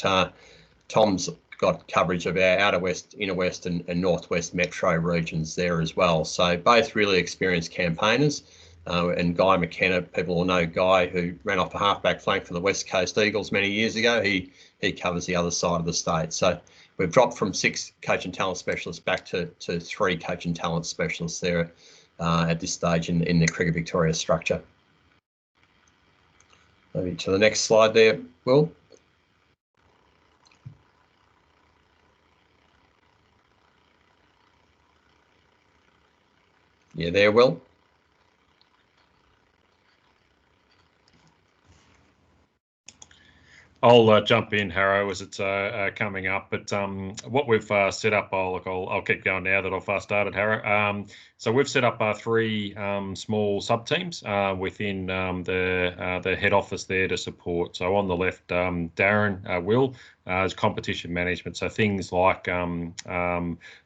Tom's got coverage of our outer west, inner west and northwest metro regions there as well. So both really experienced campaigners. And Guy McKenna, people will know Guy, who ran off the halfback flank for the West Coast Eagles many years ago. He covers the other side of the state. So we've dropped from 6 coach and talent specialists back to 3 coach and talent specialists there at this stage in the Cricket Victoria structure. Maybe to the next slide there, Will. Yeah, there, Will. I'll jump in, Harrow, as it's coming up. But what we've set up, I'll keep going now that I've started, Harrow. So we've set up 3 small sub-teams within the head office there to support. So on the left, Darren Will is competition management. So things like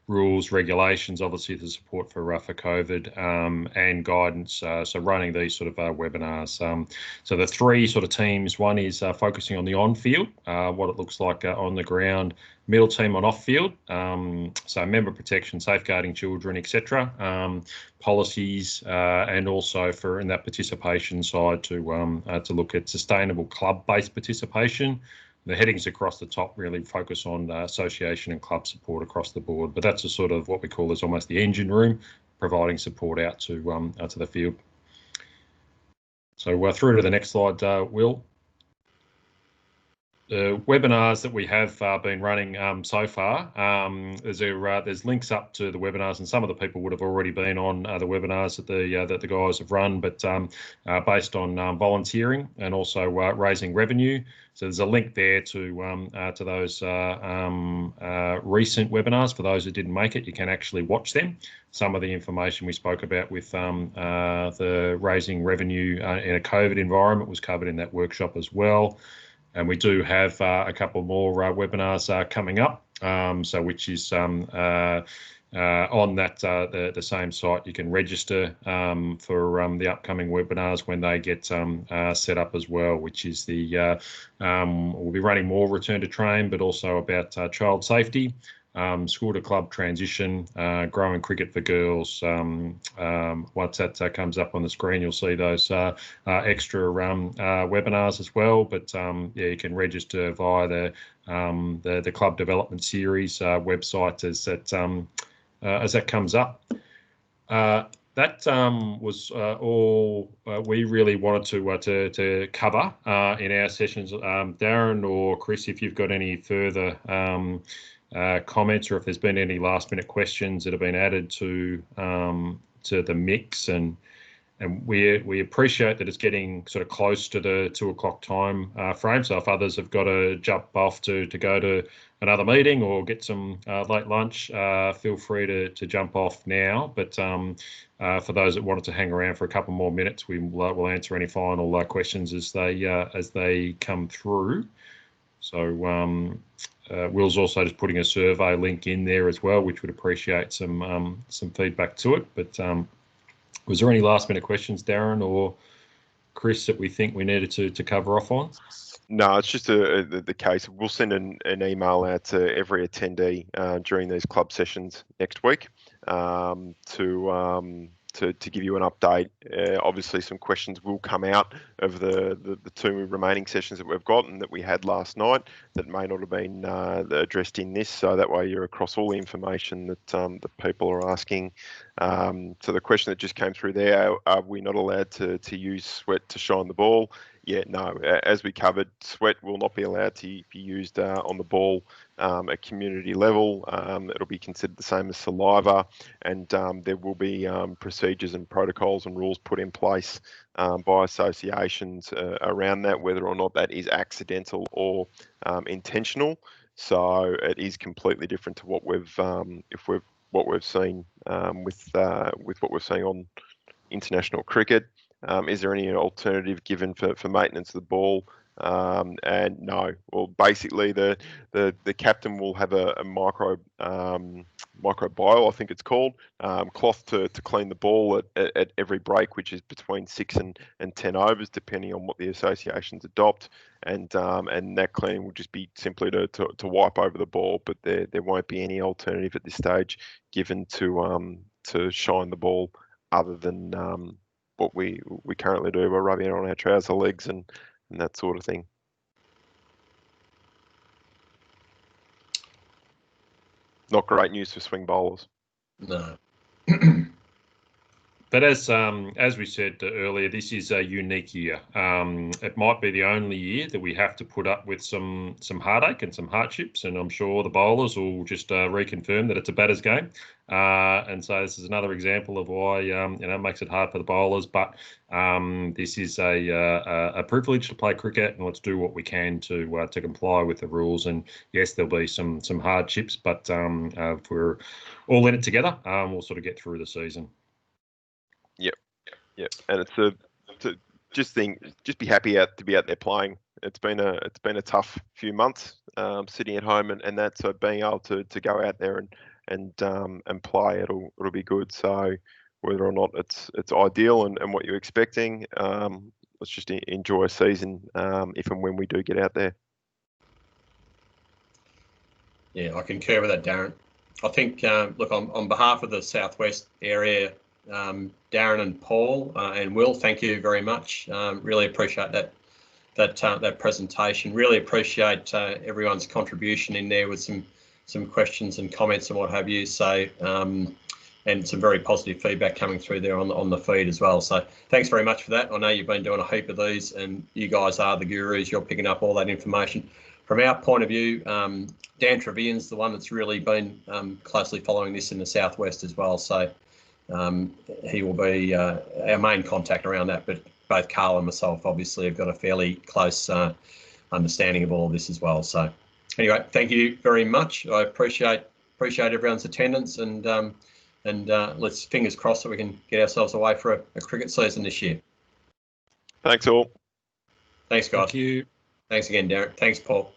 rules, regulations, obviously the support for COVID and guidance. So running these sort of webinars. So the 3 sort of teams, one is focusing on the on-field, what it looks like on the ground. Middle team on off-field, so member protection, safeguarding children, etc. Policies, and also in that participation side to look at sustainable club-based participation. The headings across the top really focus on association and club support across the board, but that's a sort of what we call as almost the engine room, providing support out to the field. So through to the next slide, Will. The webinars that we have been running so far, there's links up to the webinars, and some of the people would have already been on the webinars that the guys have run, but based on volunteering and also raising revenue. So there's a link there to those recent webinars. For those who didn't make it, you can actually watch them. Some of the information we spoke about with the raising revenue in a COVID environment was covered in that workshop as well. And we do have a couple more webinars coming up, so which is on that the same site. You can register for the upcoming webinars when they get set up as well, which is the we'll be running more return to train, but also about child safety. School to club transition, growing cricket for girls. Once that comes up on the screen, you'll see those extra webinars as well. But yeah, you can register via the club development series website as that comes up. That was all we really wanted to cover in our sessions. Darren or Chris, if you've got any further comments, or if there's been any last-minute questions that have been added to the mix, and we appreciate that it's getting sort of close to the 2 o'clock time frame. So if others have got to jump off to go to another meeting or get some late lunch, feel free to jump off now. But for those that wanted to hang around for a couple more minutes, we'll answer any final questions as they come through. So Will's also just putting a survey link in there as well, which would appreciate some feedback to it. But was there any last minute questions, Darren or Chris, that we think we needed to cover off on? No, it's just the case. We'll send an email out to every attendee during these club sessions next week, to give you an update. Obviously, some questions will come out of the 2 remaining sessions that we've got and that we had last night that may not have been addressed in this. So that way you're across all the information that that people are asking. So the question that just came through there: are we not allowed to use sweat to shine the ball? Yeah, no. As we covered, sweat will not be allowed to be used on the ball at community level. It'll be considered the same as saliva, and there will be procedures and protocols and rules put in place by associations around that, whether or not that is accidental or intentional. So it is completely different to what we've seen with what we're seeing on international cricket. Is there any alternative given for maintenance of the ball? And no. Well, basically the captain will have a microbial, I think it's called, cloth to clean the ball at every break, which is between 6 and 10 overs, depending on what the associations adopt. And that cleaning will just be simply to wipe over the ball, but there won't be any alternative at this stage given to shine the ball other than what we currently do by rubbing it on our trouser legs and that sort of thing. Not great news for swing bowlers. No. But as we said earlier, this is a unique year. It might be the only year that we have to put up with some heartache and some hardships, and I'm sure the bowlers will just reconfirm that it's a batter's game. And so this is another example of why it makes it hard for the bowlers. But this is a privilege to play cricket, and let's do what we can to comply with the rules. And yes, there'll be some hardships, but if we're all in it together, we'll sort of get through the season. Yep, and it's just be happy to be out there playing. It's been a tough few months sitting at home and that, so being able to go out there and play, it'll be good. So whether or not it's ideal and what you're expecting, let's just enjoy a season if and when we do get out there. Yeah, I concur with that, Darren. I think look, on behalf of the Southwest area, Darren and Paul and Will, thank you very much. Really appreciate that presentation. Really appreciate everyone's contribution in there with some questions and comments and what have you. So and some very positive feedback coming through there on the feed as well. So thanks very much for that. I know you've been doing a heap of these, and you guys are the gurus. You're picking up all that information. From our point of view, Dan Trevian's the one that's really been closely following this in the Southwest as well. So he will be our main contact around that, but both Carl and myself obviously have got a fairly close understanding of all of this as well. So anyway, thank you very much. I appreciate everyone's attendance, and let's fingers crossed that we can get ourselves away for a cricket season this year. Thanks all. Thanks, guys. Thank you. Thanks again, Darren. Thanks, Paul.